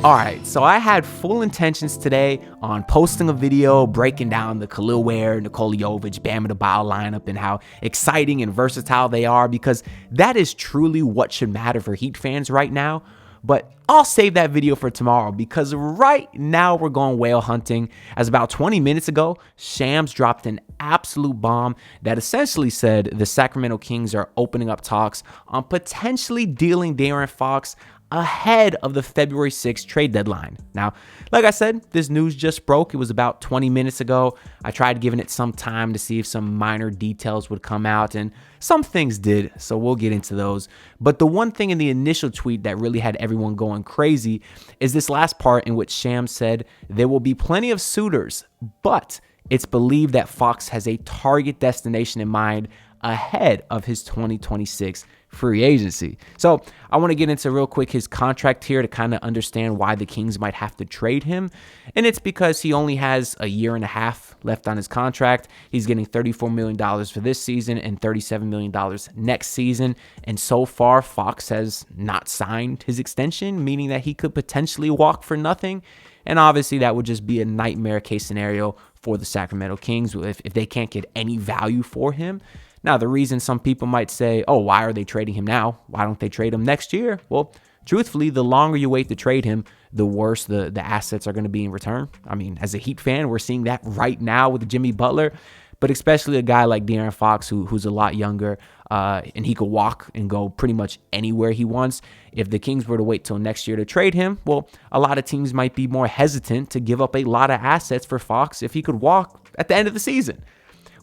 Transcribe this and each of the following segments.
Alright, so I had full intentions today on posting a video breaking down the Khalil Ware, Nikola Jovic, Bam Adebayo lineup and how exciting and versatile they are, because that is truly what should matter for Heat fans right now. But I'll save that video for tomorrow, because right now we're going whale hunting, as about 20 minutes ago, Shams dropped an absolute bomb that essentially said the Sacramento Kings are opening up talks on potentially dealing De'Aaron Fox ahead of the February 6th trade deadline. Now, like I said, this news just broke. It was about 20 minutes ago. I tried giving it some time to see if some minor details would come out, and some things did, so we'll get into those. But the one thing in the initial tweet that really had everyone going crazy is this last part in which Shams said there will be plenty of suitors, but it's believed that Fox has a target destination in mind ahead of his 2026 free agency. So I want to get into real quick his contract here to kind of understand why the Kings might have to trade him. And it's because he only has a year and a half left on his contract. He's getting $34 million for this season and $37 million next season. And so far, Fox has not signed his extension, meaning that he could potentially walk for nothing. And obviously that would just be a nightmare case scenario for the Sacramento Kings if they can't get any value for him. Now, the reason some people might say, oh, why are they trading him now? Why don't they trade him next year? Well, truthfully, the longer you wait to trade him, the worse the assets are going to be in return. I mean, as a Heat fan, we're seeing that right now with Jimmy Butler, but especially a guy like De'Aaron Fox, who's a lot younger, and he could walk and go pretty much anywhere he wants. If the Kings were to wait till next year to trade him, well, a lot of teams might be more hesitant to give up a lot of assets for Fox if he could walk at the end of the season.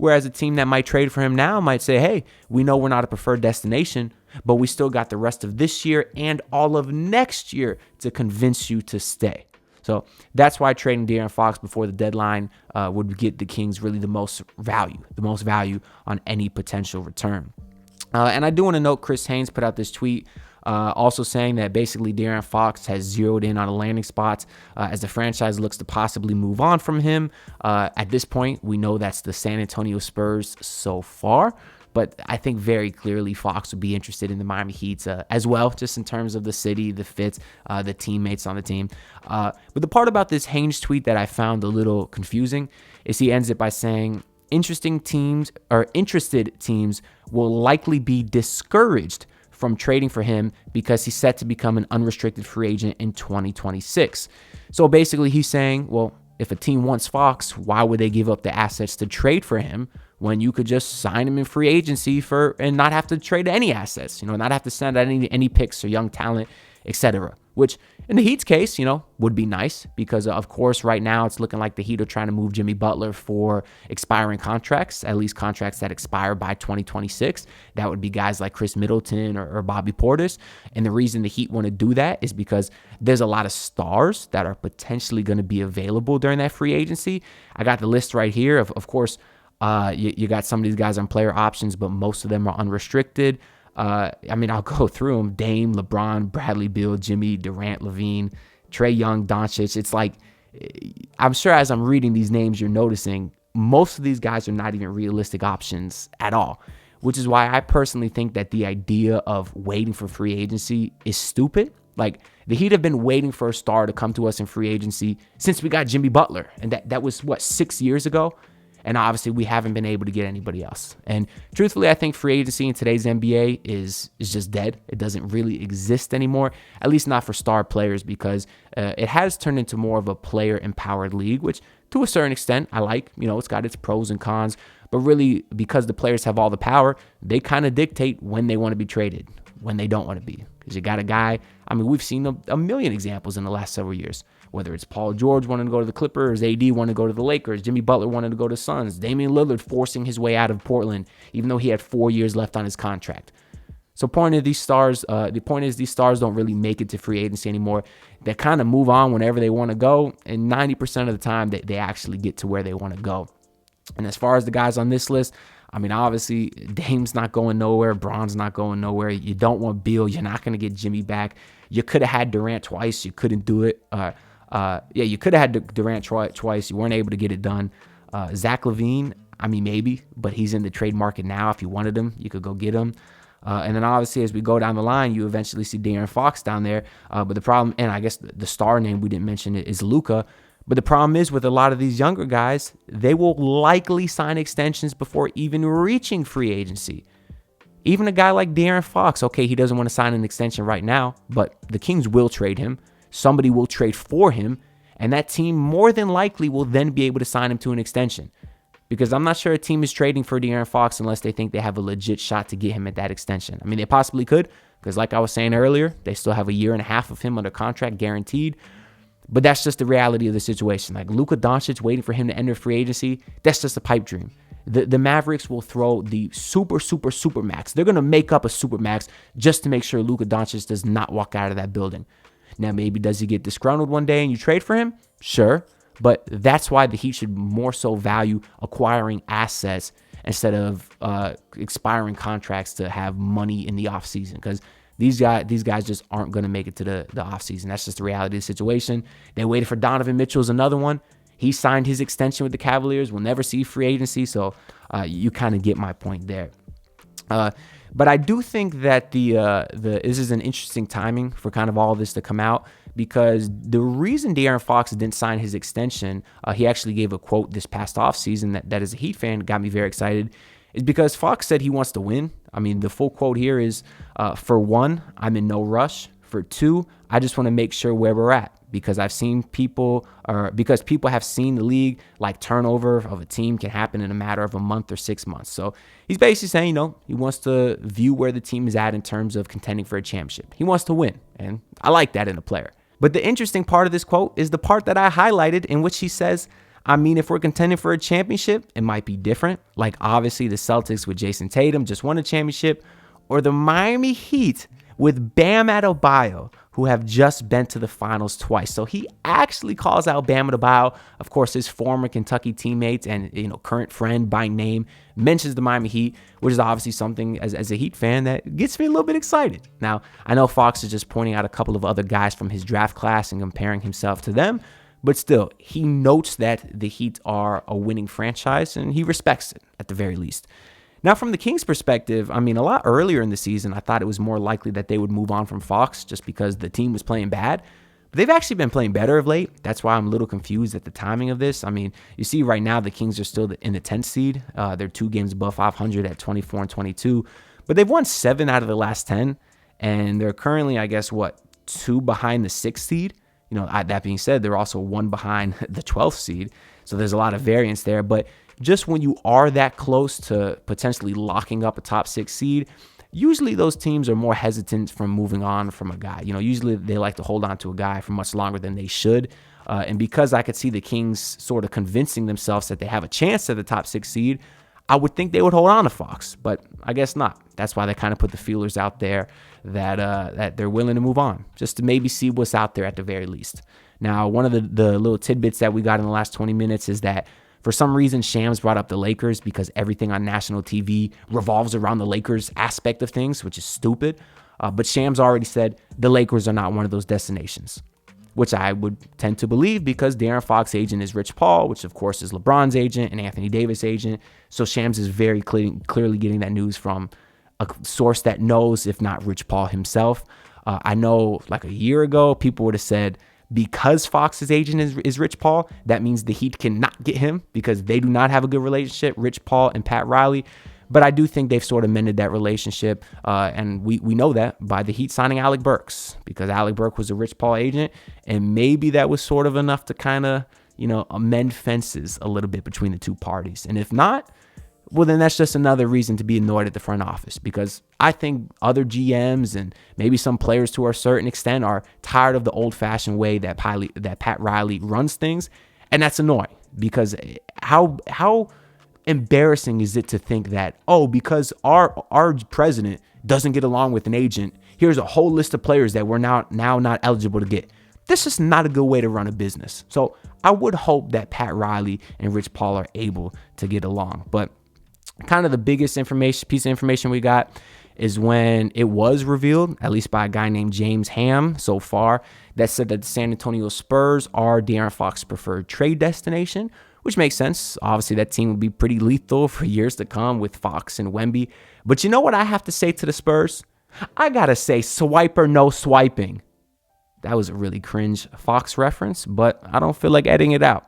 Whereas a team that might trade for him now might say, hey, we know we're not a preferred destination, but we still got the rest of this year and all of next year to convince you to stay. So that's why trading De'Aaron Fox before the deadline would get the Kings really the most value on any potential return. And I do want to note Chris Haynes put out this tweet also saying that basically De'Aaron Fox has zeroed in on a landing spot as the franchise looks to possibly move on from him. At this point, we know that's the San Antonio Spurs so far, but I think very clearly Fox would be interested in the Miami Heat as well, just in terms of the city, the fit, the teammates on the team. But the part about this Haynes tweet that I found a little confusing is he ends it by saying, interested teams will likely be discouraged from trading for him because he's set to become an unrestricted free agent in 2026. So basically he's saying, well, if a team wants Fox, why would they give up the assets to trade for him when you could just sign him in free agency and not have to trade any assets, not have to send out any picks or young talent, etc. Which in the Heat's case, would be nice because of course right now it's looking like the Heat are trying to move Jimmy Butler for expiring contracts, at least contracts that expire by 2026. That would be guys like Chris Middleton or Bobby Portis. And the reason the Heat want to do that is because there's a lot of stars that are potentially going to be available during that free agency. I got the list right here. Of course, you got some of these guys on player options, but most of them are unrestricted. I'll go through them. Dame, LeBron, Bradley Beal, Jimmy, Durant, Levine, Trae Young, Doncic. It's like, I'm sure as I'm reading these names, you're noticing most of these guys are not even realistic options at all, which is why I personally think that the idea of waiting for free agency is stupid. Like, the Heat have been waiting for a star to come to us in free agency since we got Jimmy Butler. And that was, 6 years ago? And obviously, we haven't been able to get anybody else. And truthfully, I think free agency in today's NBA is just dead. It doesn't really exist anymore, at least not for star players, because it has turned into more of a player-empowered league, which to a certain extent I like. It's got its pros and cons. But really, because the players have all the power, they kind of dictate when they want to be traded, when they don't want to be. Because you got a guy, we've seen a million examples in the last several years. Whether it's Paul George wanting to go to the Clippers, AD wanting to go to the Lakers, Jimmy Butler wanting to go to Suns, Damian Lillard forcing his way out of Portland, even though he had 4 years left on his contract. So the point is these stars don't really make it to free agency anymore. They kind of move on whenever they want to go, and 90% of the time they actually get to where they want to go. And as far as the guys on this list, obviously Dame's not going nowhere, Bron's not going nowhere. You don't want Beal, you're not going to get Jimmy back. You could have had Durant twice, you couldn't do it. You could have had Durant twice. You weren't able to get it done. Zach LaVine, maybe, but he's in the trade market now. If you wanted him, you could go get him. And then obviously as we go down the line, you eventually see De'Aaron Fox down there. But the problem, and I guess the star name we didn't mention is Luka. But the problem is with a lot of these younger guys, they will likely sign extensions before even reaching free agency. Even a guy like De'Aaron Fox, okay, he doesn't want to sign an extension right now, but the Kings will trade him. Somebody will trade for him, and that team more than likely will then be able to sign him to an extension. Because I'm not sure a team is trading for De'Aaron Fox unless they think they have a legit shot to get him at that extension. I mean, they possibly could, because like I was saying earlier, they still have a year and a half of him under contract guaranteed. But that's just the reality of the situation. Like Luka Doncic waiting for him to enter free agency, that's just a pipe dream. The Mavericks will throw the super max. They're going to make up a super max just to make sure Luka Doncic does not walk out of that building. Now, maybe does he get disgruntled one day and you trade for him? Sure. But that's why the Heat should more so value acquiring assets instead of expiring contracts to have money in the offseason. Because these guys just aren't going to make it to the offseason. That's just the reality of the situation. They waited for Donovan Mitchell's another one. He signed his extension with the Cavaliers. We'll never see free agency. So you kind of get my point there. But I do think that this is an interesting timing for kind of all of this to come out, because the reason De'Aaron Fox didn't sign his extension, he actually gave a quote this past offseason that as a Heat fan got me very excited, is because Fox said he wants to win. I mean, the full quote here is, for one, I'm in no rush. For two, I just want to make sure where we're at, because because people have seen the league, like turnover of a team can happen in a matter of a month or 6 months. So he's basically saying, he wants to view where the team is at in terms of contending for a championship. He wants to win, and I like that in a player. But the interesting part of this quote is the part that I highlighted, in which he says, I mean, if we're contending for a championship, it might be different. Like obviously the Celtics with Jason Tatum just won a championship, or the Miami Heat with Bam Adebayo, who have just been to the finals twice. So he actually calls out Bam Adebayo, of course, his former Kentucky teammate and current friend by name, mentions the Miami Heat, which is obviously something as a Heat fan that gets me a little bit excited. Now, I know Fox is just pointing out a couple of other guys from his draft class and comparing himself to them, but still, he notes that the Heat are a winning franchise, and he respects it at the very least. Now, from the Kings' perspective, I mean, a lot earlier in the season, I thought it was more likely that they would move on from Fox just because the team was playing bad. But they've actually been playing better of late. That's why I'm a little confused at the timing of this. I mean, you see right now the Kings are still in the 10th seed. They're 2 games above 500 at 24 and 22. But they've won 7 out of the last 10. And they're currently, I guess, 2 behind the 6th seed. That being said, they're also 1 behind the 12th seed. So there's a lot of variance there. But just when you are that close to potentially locking up a top 6 seed, usually those teams are more hesitant from moving on from a guy. Usually they like to hold on to a guy for much longer than they should. And because I could see the Kings sort of convincing themselves that they have a chance at the top 6 seed, I would think they would hold on to Fox, but I guess not. That's why they kind of put the feelers out there that they're willing to move on, just to maybe see what's out there at the very least. Now, one of the little tidbits that we got in the last 20 minutes is that for some reason, Shams brought up the Lakers because everything on national TV revolves around the Lakers aspect of things, which is stupid. But Shams already said the Lakers are not one of those destinations, which I would tend to believe because De'Aaron Fox's agent is Rich Paul, which of course is LeBron's agent and Anthony Davis' agent. So Shams is very clearly getting that news from a source that knows, if not Rich Paul himself. I know like a year ago, people would have said, because Fox's agent is Rich Paul, that means the Heat cannot get him because they do not have a good relationship, Rich Paul and Pat Riley. But I do think they've sort of mended that relationship, and we know that by the Heat signing Alec Burks, because Alec Burks was a Rich Paul agent, and maybe that was sort of enough to kind of, amend fences a little bit between the two parties. And if not, well, then that's just another reason to be annoyed at the front office, because I think other GMs and maybe some players to a certain extent are tired of the old-fashioned way that Pat Riley runs things, and that's annoying because how embarrassing is it to think that, because our president doesn't get along with an agent, here's a whole list of players that we're now not eligible to get. This is not a good way to run a business. So I would hope that Pat Riley and Rich Paul are able to get along, but kind of the biggest piece of information we got is when it was revealed, at least by a guy named James Ham so far, that said that the San Antonio Spurs are De'Aaron Fox's preferred trade destination, which makes sense. Obviously, that team would be pretty lethal for years to come with Fox and Wemby. But you know what I have to say to the Spurs? I gotta say, swiper, no swiping. That was a really cringe Fox reference, but I don't feel like editing it out.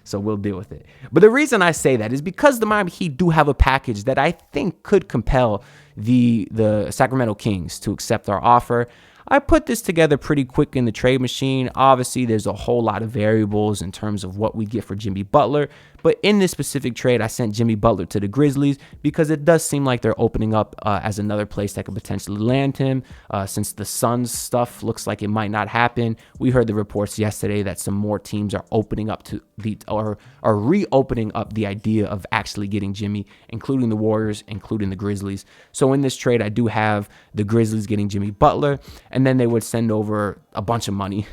So we'll deal with it. But the reason I say that is because the Miami Heat do have a package that I think could compel the Sacramento Kings to accept our offer. I put this together pretty quick in the trade machine. Obviously, there's a whole lot of variables in terms of what we get for Jimmy Butler. But in this specific trade, I sent Jimmy Butler to the Grizzlies because it does seem like they're opening up as another place that could potentially land him. Since the Suns stuff looks like it might not happen, we heard the reports yesterday that some more teams are opening up to are reopening up the idea of actually getting Jimmy, including the Warriors, including the Grizzlies. So in this trade, I do have the Grizzlies getting Jimmy Butler, and then they would send over a bunch of money.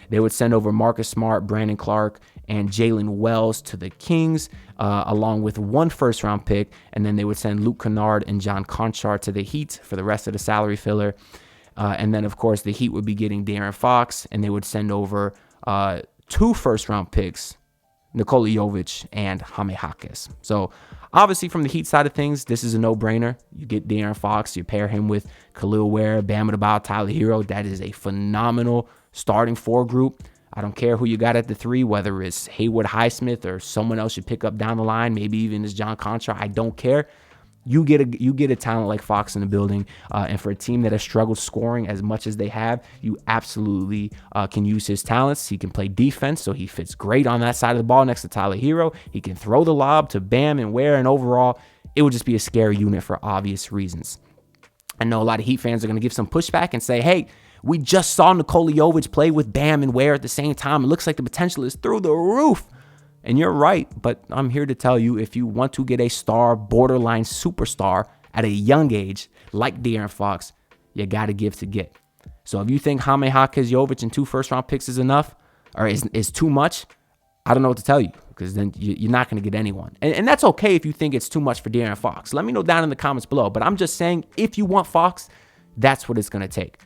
They would send over Marcus Smart, Brandon Clark, and Jalen Wells to the Kings, along with 1 first-round pick, and then they would send Luke Kennard and John Conchar to the Heat for the rest of the salary filler. And then, of course, the Heat would be getting De'Aaron Fox, and they would send over 2 first-round picks, Nikola Jovic and Jaime Jaquez. So, obviously, from the Heat side of things, this is a no-brainer. You get De'Aaron Fox, you pair him with Khalil Ware, Bam Adebayo, Tyler Hero. That is a phenomenal starting 4 group. I don't care who you got at the 3, whether it's Haywood Highsmith or someone else you pick up down the line, maybe even it's John Conchar. I don't care. You get a talent like Fox in the building, and for a team that has struggled scoring as much as they have, you absolutely can use his talents. He can play defense, so he fits great on that side of the ball next to Tyler Hero. He can throw the lob to Bam and Ware, and overall, it would just be a scary unit for obvious reasons. I know a lot of Heat fans are going to give some pushback and say, hey, we just saw Nikola Jovic play with Bam and Ware at the same time. It looks like the potential is through the roof. And you're right, but I'm here to tell you, if you want to get a star, borderline superstar at a young age, like De'Aaron Fox, you got to give to get. So if you think Jaime Jaquez, Jovic, and 2 first-round picks is enough, or is too much, I don't know what to tell you, because then you're not going to get anyone. And that's okay if you think it's too much for De'Aaron Fox. Let me know down in the comments below. But I'm just saying, if you want Fox, that's what it's going to take.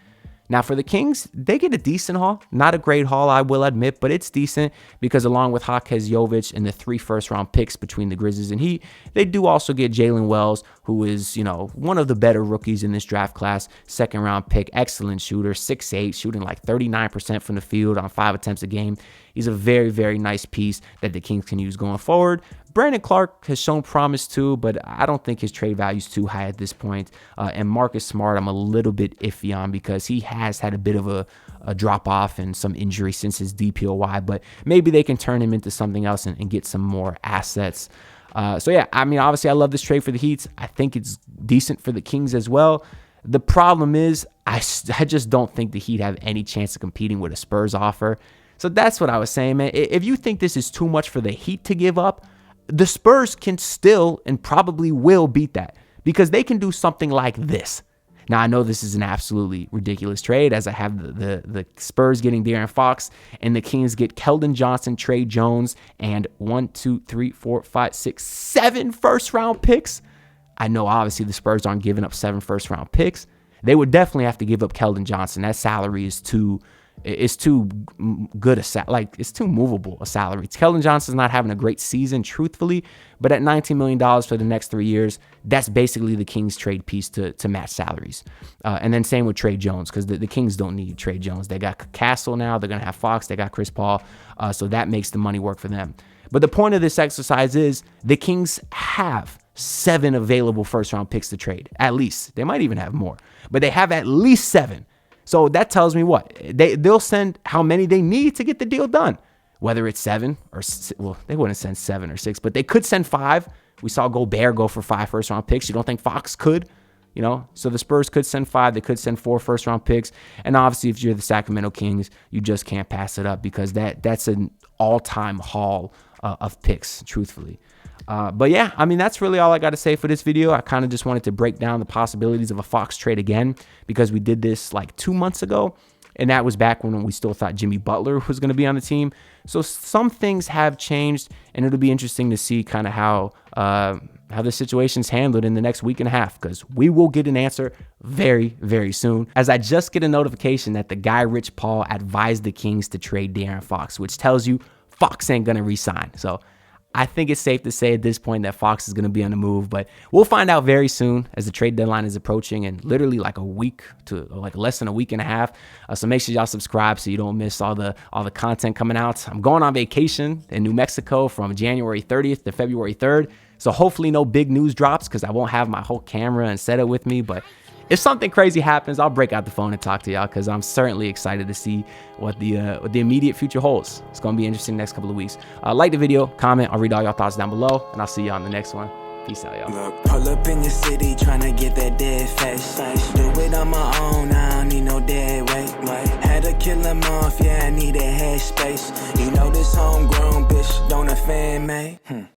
Now, for the Kings, they get a decent haul. Not a great haul, I will admit, but it's decent because along with Jaquez, Jovic, and the 3 first-round picks between the Grizzlies and Heat, they do also get Jalen Wells, who is, one of the better rookies in this draft class. 2nd-round pick, excellent shooter, 6'8", shooting like 39% from the field on 5 attempts a game. He's a very, very nice piece that the Kings can use going forward. Brandon Clark has shown promise too, but I don't think his trade value is too high at this point. And Marcus Smart, I'm a little bit iffy on because he has had a bit of a drop-off and some injury since his DPOY, but maybe they can turn him into something else and get some more assets. So yeah, I mean, obviously I love this trade for the Heat. I think it's decent for the Kings as well. The problem is I just don't think the Heat have any chance of competing with a Spurs offer. So that's what I was saying, man. If you think this is too much for the Heat to give up, the Spurs can still and probably will beat that because they can do something like this. Now, I know this is an absolutely ridiculous trade as I have the Spurs getting De'Aaron Fox and the Kings get Keldon Johnson, Trey Jones, and 7 first-round picks. I know, obviously, the Spurs aren't giving up 7 first-round picks. They would definitely have to give up Keldon Johnson. That salary is too good it's too movable a salary. Keldon Johnson's not having a great season, truthfully, but at $19 million for the next 3 years, that's basically the Kings trade piece to match salaries. And then same with Trey Jones, because the Kings don't need Trey Jones. They got Castle now, they're going to have Fox, they got Chris Paul, so that makes the money work for them. But the point of this exercise is the Kings have 7 available first-round picks to trade, at least. They might even have more, but they have at least 7. So that tells me what? They'll send how many they need to get the deal done. Whether it's 7 or, well, they wouldn't send 7 or 6, but they could send 5. We saw Gobert go for 5 first-round picks. You don't think Fox could? So the Spurs could send 5. They could send 4 first-round picks. And obviously, if you're the Sacramento Kings, you just can't pass it up because that's an all-time haul of picks, truthfully. But yeah, I mean, that's really all I got to say for this video. I kind of just wanted to break down the possibilities of a Fox trade again because we did this like 2 months ago. And that was back when we still thought Jimmy Butler was going to be on the team. So some things have changed, and it'll be interesting to see kind of how the situation's handled in the next week and a half, because we will get an answer very, very soon, as I just get a notification that the guy Rich Paul advised the Kings to trade De'Aaron Fox, which tells you Fox ain't going to re-sign. So I think it's safe to say at this point that Fox is going to be on the move, but we'll find out very soon as the trade deadline is approaching, and literally like a week to like less than a week and a half. So make sure y'all subscribe so you don't miss all the content coming out. I'm going on vacation in New Mexico from January 30th to February 3rd. So hopefully no big news drops because I won't have my whole camera and setup with me, but if something crazy happens, I'll break out the phone and talk to y'all because I'm certainly excited to see what the immediate future holds. It's going to be interesting the next couple of weeks. Like the video, comment. I'll read all your thoughts down below, and I'll see y'all on the next one. Peace out, y'all. Look, pull up in your city trying to get that dead face. Do it on my own, I don't need no dead weight. Had to kill him off, yeah, I need a head space. You know this homegrown bitch don't offend me.